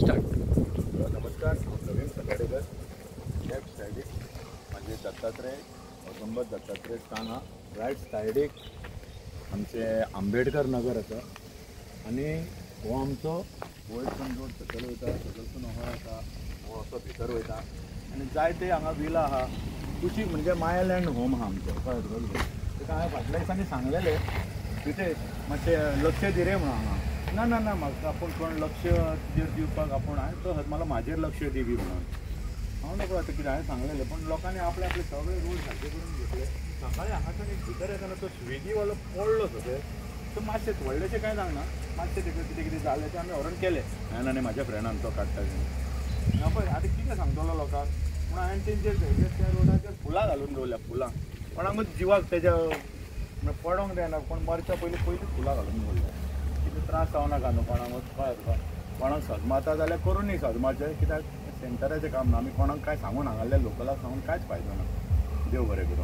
Start. नमस्कार, नवीन सकाळेकर left सायडीक म्हणजे दत्तात्रय औदुंबर दत्तात्रय स्थान रायट सायडीक आमचे आंबेडकर नगर आसा आनी हो आमचो वयरसून रोड सकयल वयता, सकयलसून हो येता, हो असो भितर वयता आनी जायते हांगा विला आहा. कुशीक म्हणजे माय लँड होम आहा आमचो कळ्ळें. ताका हांवें फाटल्या दिसांनी सांगलेलें तिथे मातशें लक्ष दी रे म्हणून हांगा. ना ना ना म्हाका आपूण कोण लक्ष तुजेर दिवपाक आपूण हांवें तो मला म्हाजेर लक्ष दी बी म्हणून हांव नको आतां कितें हांवें सांगलेलें. पण लोकांनी आपले आपले सगळे रोड सारके करून घेतले. सकाळीं हांगाच्यान एक भितर येताना तो स्विगीवालो पडलो सगळे. तो मातशें व्हडलेशें कांय सांगना, मातशें तेका कितें कितें जालें तें आमी व्हरून केलें. हांवें आनी म्हाज्या फ्रेंडान तो काडटा तेणी पळय आतां कितें सांगतलो लोकांक. पूण हांवें तेंचेर त्या रोडाचेर फुलां घालून दवरल्या फुलां. कोणाकूच जिवाक तेज्या पडोंक जायना. कोण मरच्या पयलीं फुलां घालून दवरल्या. कितें त्रास जावनाका न्हू कोणाक. कळ्ळें तुका. कोणाक सजमाता जाल्यार करूनी सजमाचें, कित्याक सेंटराचें काम ना. आमी कोणाक कांय सांगून हांगाल्या लोकलाक सांगून कांयच फायदो ना. देव बरें करूं.